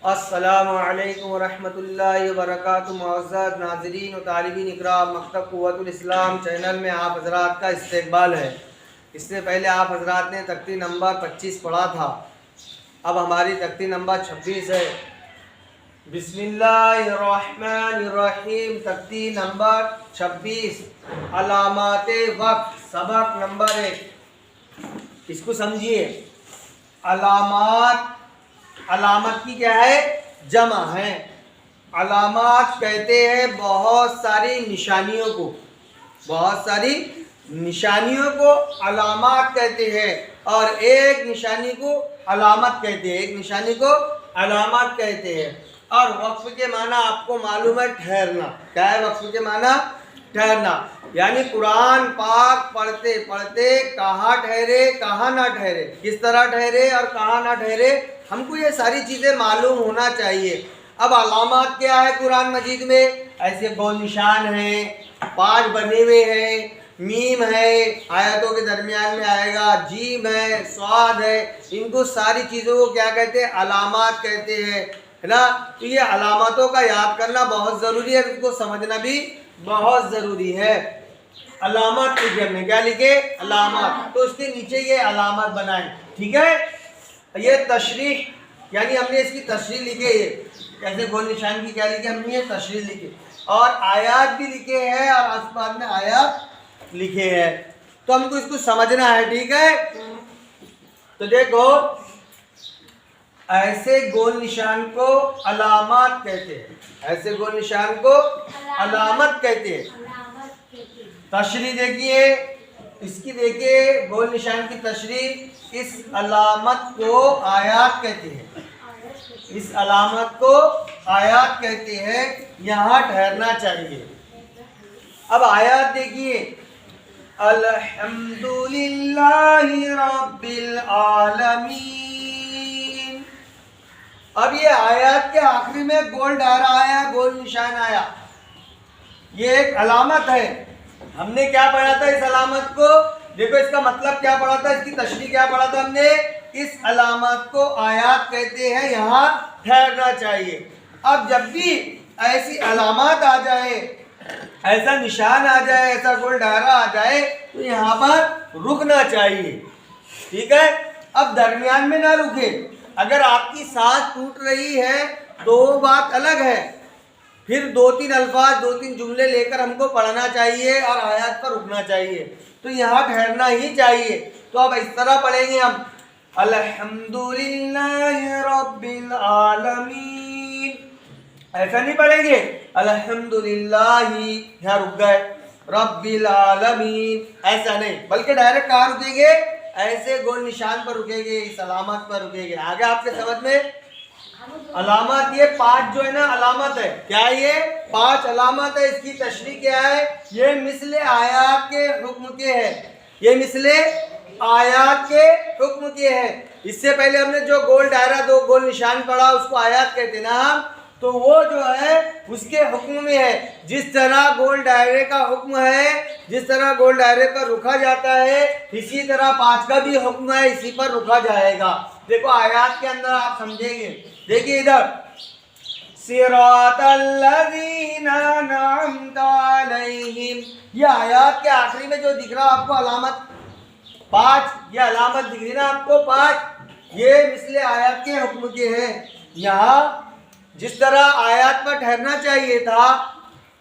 अस्सलामु अलैकुम वरहमतुल्लाहि वबरकातुहू। मुअज़्ज़ज़ नाज़रीन व तालिबीन इकराम, मकतब क़ुव्वतुल इस्लाम चैनल में आप हज़रात का इस्तक़बाल है। इससे पहले आप हज़रात ने तख्ती नंबर 25 पढ़ा था, अब हमारी तख्ती नंबर 26 है। बिस्मिल्लाहिर्रहमानिर्रहीम। तख्ती नंबर 26 अलामाते वक्त, सबक नंबर 1। इसको समझिए। अलामात, अलामत की क्या है? जमा है। अलामात कहते हैं बहुत सारी निशानियों को, बहुत सारी निशानियों को अलामात कहते हैं, और एक निशानी को अलामत कहते हैं, एक निशानी को अलामत कहते हैं। और वक्फ के माना आपको मालूम है, ठहरना। क्या है वक्फ के माना? ठहरना। यानी कुरान पाक पढ़ते पढ़ते कहाँ ठहरे कहाँ ना ठहरे, किस तरह ठहरे और कहाँ ना ठहरे, हमको ये सारी चीज़ें मालूम होना चाहिए। अब अलामात क्या है कुरान मजीद में? ऐसे गोल निशान हैं, 5 बने हुए हैं, मीम है, आयतों के दरमियान में आएगा, जीम है, स्वाद है, इनको सारी चीज़ों को क्या कहते हैं? अलामात कहते हैं, है ना। तो ये अलामतों का याद करना बहुत ज़रूरी है, उसको समझना भी बहुत ज़रूरी है। अलामत लिखे हमने, क्या लिखे? अलामत। तो उसके नीचे ये अलामत बनाए, ठीक है। ये तशरीह, यानी हमने इसकी तशरीह लिखे, ये कैसे गोल निशान की क्या लिखे हमने? ये तशरीह लिखे, और आयात भी लिखे हैं, और आसपास में आयात लिखे हैं। तो हमको इसको समझना है, ठीक है। तो देखो, ऐसे गोल निशान को अलामत कहते हैं, ऐसे गोल निशान को अलामत कहते हैं। तशरीह देखिए इसकी, देखिए गोल निशान की तशरीह, इस अलामत को आयात कहते हैं, इस अलामत को आयात कहते हैं। यहाँ ठहरना चाहिए। अब आयात देखिए, अल्हम्दुलिल्लाहि रब्बिल आलमीन। अब ये आयात के आखिरी में गोल डारा आया, गोल निशान आया, ये एक अलामत है। हमने क्या पढ़ा था इस अलामत को? देखो इसका मतलब क्या पढ़ा था, इसकी तशरीह क्या पढ़ा था हमने? इस अलामत को आयात कहते हैं, यहाँ ठहरना चाहिए। अब जब भी ऐसी अलामत आ जाए, ऐसा निशान आ जाए, ऐसा गोल डायरा आ जाए, तो यहाँ पर रुकना चाहिए, ठीक है। अब दरमियान में ना रुके। अगर आपकी सांस टूट रही है तो बात अलग है, फिर 2-3 अल्फाज, 2-3 जुमले लेकर हमको पढ़ना चाहिए और आयत पर रुकना चाहिए। तो यहाँ ठहरना ही चाहिए। तो अब इस तरह पढ़ेंगे हम, अल्हम्दुलिल्लाहि रब्बिल आलमीन। ऐसा नहीं पढ़ेंगे अल्हम्दुलिल्लाहि, यहाँ रुक गए, रब्बिल आलमीन, ऐसा नहीं, बल्कि डायरेक्ट कहाँ रुकेंगे? ऐसे गोल निशान पर रुकेंगे, इस अलामत पर रुकेंगे। आगे आपके समझ में? अलामत, ये 5 जो है ना अलामत है, क्या ये 5 अलामत है। इसकी तशरीह क्या है? ये मिसले आयात के हुक्म के है, ये मिसले आयात के हुक्म के है। इससे पहले हमने जो गोल दायरा, 2 गोल निशान पढ़ा, उसको आयात कहते ना हम, तो वो जो है उसके हुक्म में है। जिस तरह गोल दायरे का हुक्म है, जिस तरह गोल दायरे पर रुका जाता है, इसी तरह 5 का भी हुक्म है, इसी पर रुका जाएगा। देखो आयात के अंदर आप समझेंगे। देखिए इधर, सिरातल्लज़ीना अनअमता अलैहिम, ये आयात के आखिरी में जो दिख रहा आपको अलामत 5, ये अलामत दिख रही ना आपको 5, ये मिसले आयात के हुक्म के हैं। यहाँ जिस तरह आयात पर ठहरना चाहिए था,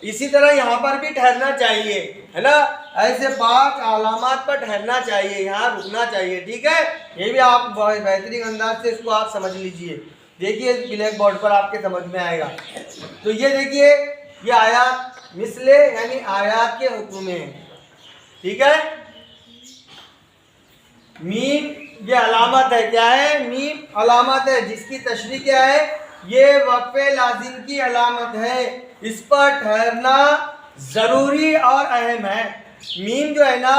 इसी तरह यहाँ पर भी ठहरना चाहिए, है ना। ऐसे 5 अलामत पर ठहरना चाहिए, यहाँ रुकना चाहिए, ठीक है। ये भी आप बहुत बेहतरीन अंदाज से इसको आप समझ लीजिए। देखिए ब्लैक बोर्ड पर आपके समझ में आएगा। तो ये देखिए, ये आयात मिसले यानी आयात के हुक्म में है, ठीक है। मीम ये अलामत है, क्या है? मीम अलामत है, जिसकी तशरीह क्या है? ये वक्फे लाजिम की अलामत है, इस पर ठहरना ज़रूरी और अहम है। मीम जो है ना,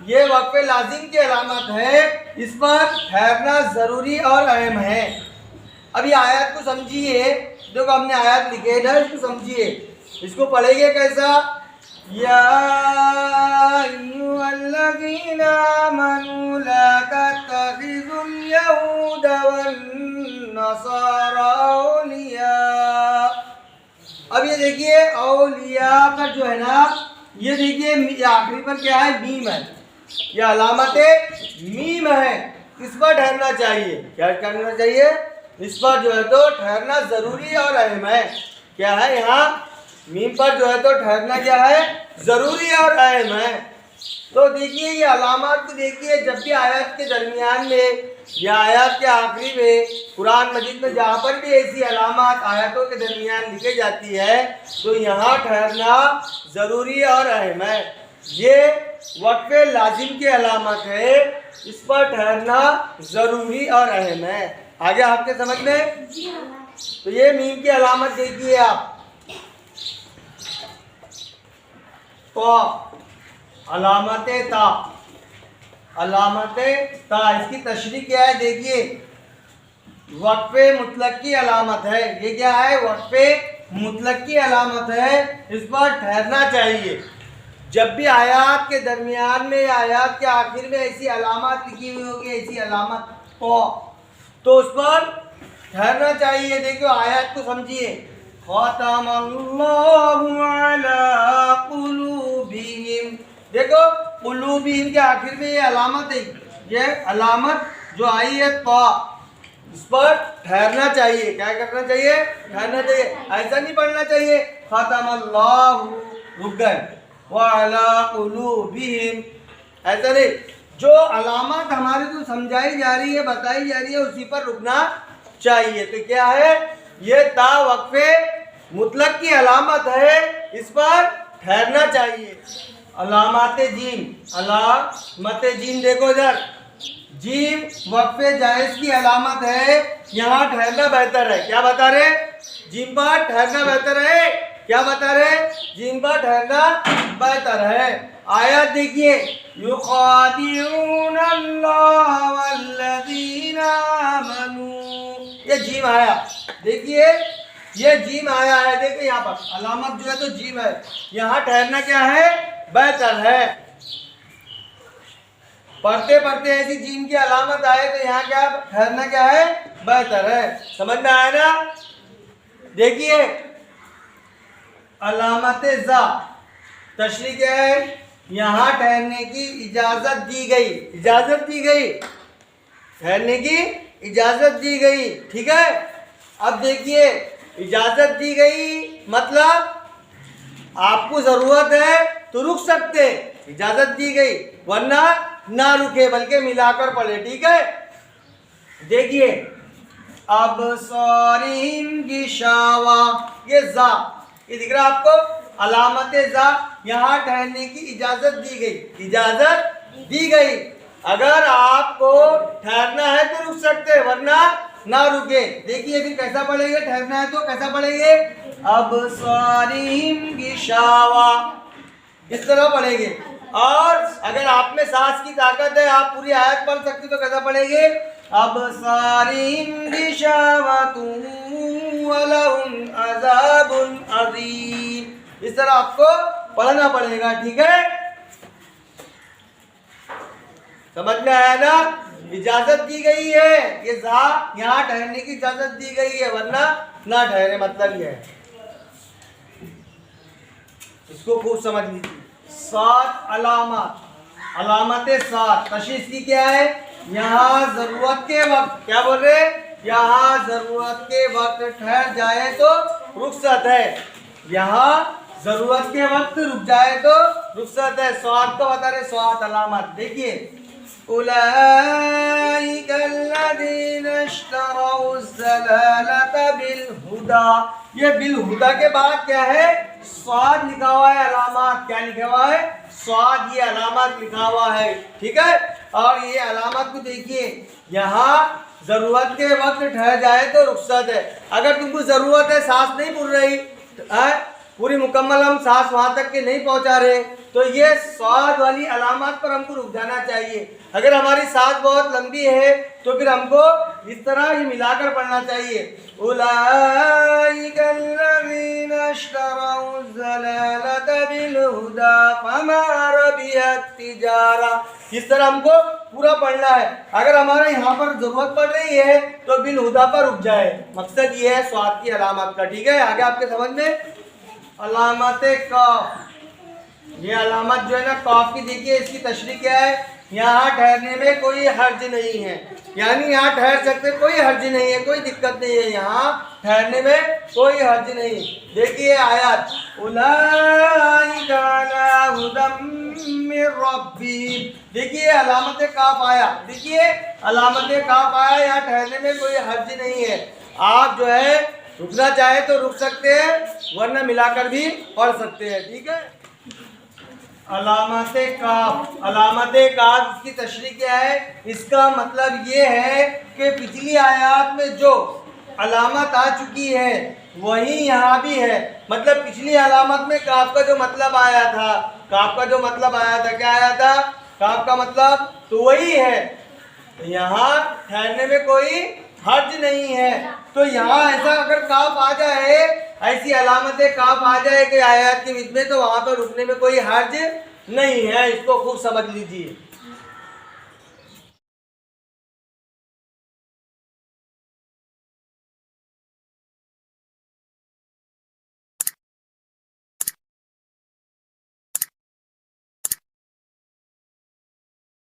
ये वक्फे लाजिम की अलामत है, इस पर ठहरना ज़रूरी और अहम है। अभी आयत को समझिए, देखो हमने आयत लिखे है ना, इसको समझिए, इसको पढ़ेंगे कैसा? या अय्युहल्लज़ीना आमनू ला तत्तखिज़ुल यहूद वन नसारा देखिए औलिया का जो है ना, ये देखिए आखिरी पर क्या है, मीम है, ये अलामत मीम है, इस पर ठहरना चाहिए। क्या करना चाहिए, इस पर जो है तो ठहरना जरूरी और अहम है। क्या है, यहाँ मीम पर जो है तो ठहरना क्या है, जरूरी और अहम है। तो देखिए ये अलामत को देखिए, जब भी आयत के दरमियान में या आयत के आखिरी में कुरान मजीद में जहाँ पर भी ऐसी अलामत आयतों के दरमियान लिखी जाती है तो यहाँ ठहरना ज़रूरी और अहम है। ये वक्फ़े लाजिम की अलामत है, इस पर ठहरना ज़रूरी और अहम है। आगे आपके समझ में? तो ये मीम की अलामत देखिए आप, तो अलामत ता, अलामत ता, इसकी तशरीह क्या है देखिए, वक्फ़े मुतलक की अलामत है। ये क्या है, वक्फ़े मुतलक की अलामत है, इस पर ठहरना चाहिए। जब भी आयात के दरमियान में या आयात के आखिर में ऐसी अलामत लिखी हुई होगी, ऐसी अलामत तो उस पर ठहरना चाहिए। देखो आयत को समझिए, ख़तमल्लाहु अला क़ुलूबिहिम, देखो क़ुलूबिहिम के आखिर में ये अलामत है, ये अलामत जो आई है तो इस पर ठहरना चाहिए। क्या करना चाहिए, ठहरना चाहिए। ऐसा नहीं पढ़ना चाहिए ख़तमल्लाहु रुक गए व अला क़ुलूबिहिम, ऐसा नहीं। जो अलामत हमारे को समझाई जा रही है, बताई जा रही है, उसी पर रुकना चाहिए। तो क्या है, ये ता वक्फ़े मुतलक की अलामत है, इस पर ठहरना चाहिए। अलामत जीम, अलामत जीम देखो इधर, जीम वक्फ़े जायज़ की अलामत है, यहाँ ठहरना बेहतर है। क्या बता रहे, जीम पर ठहरना बेहतर है। क्या बता रहे, जीम पर ठहरना बेहतर है। आयत देखिए, युखादिऊना अल्लाह वल्लज़ीना आमनू, ये जीम आया, देखिए ये जीम आया है, देखिए यहाँ पर अलामत जो है तो जीम है, यहाँ ठहरना क्या है, बेहतर है। पढ़ते पढ़ते ऐसी जीम की अलामत आए तो यहाँ क्या ठहरना क्या है, बेहतर है। समझ में आया ना? देखिए अलामत ज़ा, तशरीह क्या है, यहाँ ठहरने की इजाज़त दी गई, इजाज़त दी गई, ठहरने की इजाज़त दी गई, ठीक है। अब देखिए इजाज़त दी गई मतलब आपको ज़रूरत है तो रुक सकते, इजाज़त दी गई, वरना ना रुके बल्कि मिलाकर पढ़े, ठीक है। देखिए अब सॉरीम गिशावा, ये जा, ये दिख रहा है आपको, अलामत जा, यहाँ ठहरने की इजाज़त दी गई, इजाज़त दी गई। अगर आपको ठहरना है तो रुक सकते, वरना ना रुके। देखिए फिर कैसा पढ़ेंगे, ठहरना है तो कैसा पढ़ेंगे, अब सॉरीम गिशावा, इस तरह पढ़ेंगे। और अगर आप में सांस की ताकत है, आप पूरी आयत पढ़ सकते तो कैसा पढ़ेंगे, अब सारीम गिशावतुन वलहुम अज़ाबुन अज़ीम, इस तरह आपको पढ़ना पड़ेगा, ठीक है। समझ में आया ना? इजाजत दी गई है, ये जा यहाँ ठहरने की इजाजत दी गई है, वरना ना ठहरे, मतलब ये है। इसको खूब समझ लीजिए। 7 अलामत, अलामत 7, तशरीह की क्या है, यहाँ जरूरत के वक्त, क्या बोल रहे, यहाँ जरूरत के वक्त ठहर जाए तो रुखसत है, यहाँ जरूरत के वक्त रुक जाए तो रुखसत है। 7 को बता रहे, 7 अलामत। देखिए उलाइका अल्लज़ीना इश्तरौज़्ज़लालता बिलहुदा, ये बिलहुदा के बाद क्या है, स्वाद लिखा हुआ है, अलामत क्या लिखा हुआ है, स्वाद, ये अलामत लिखा हुआ है, ठीक है। और ये अलामत को देखिए, यहाँ जरूरत के वक्त ठहर जाए तो रुखसत है। अगर तुमको जरूरत है, सांस नहीं फूल रही, पूरी मुकम्मल हम सांस वहां तक के नहीं पहुंचा रहे, तो ये स्वाद वाली अलामत पर हमको रुक जाना चाहिए। अगर हमारी सांस बहुत लंबी है तो फिर हमको इस तरह ही मिलाकर पढ़ना चाहिए, उलाइका अल्लज़ीना इश्तरौज़्ज़लालता बिलहुदा फमा रबिहत तिजारा, इस तरह हमको पूरा पढ़ना है। अगर हमारे यहाँ पर जरूरत पड़ रही है तो बिलहुदा पर रुक जाए, मकसद ये है स्वाद की अलामत का, ठीक है। आगे आपके समझ में अलामत काफ, ये अलामत जो है ना काफ की, देखिए इसकी तशरीह क्या है, यहाँ ठहरने में कोई हर्ज नहीं है, यानी यहाँ ठहर सकते, कोई हर्ज नहीं है, कोई दिक्कत नहीं है, यहाँ ठहरने में कोई हर्ज नहीं। देखिए आयत, उलाइका अला हुदम मिर रब्बिहिम, देखिए अलामत काफ आया, देखिए अलामत काफ आया, यहाँ ठहरने में कोई हर्ज नहीं है। आप जो है रुकना चाहे तो रुक सकते हैं, वरना मिलाकर भी पढ़ सकते हैं, ठीक है। अलामत काफ, अलामत काफ इसकी तशरीह क्या है, इसका मतलब ये है कि पिछली आयत में जो अलामत आ चुकी है वही यहाँ भी है। मतलब पिछली अलामत में काफ का जो मतलब आया था, काफ का जो मतलब आया था, क्या आया था, काफ का मतलब तो वही है, यहाँ ठहरने में कोई हर्ज नहीं है। तो यहाँ ऐसा अगर काफ आ जाए, ऐसी अलामत काफ आ जाए कि आयत के बीच में, तो वहाँ पर रुकने में कोई हर्ज नहीं है, इसको खूब समझ लीजिए।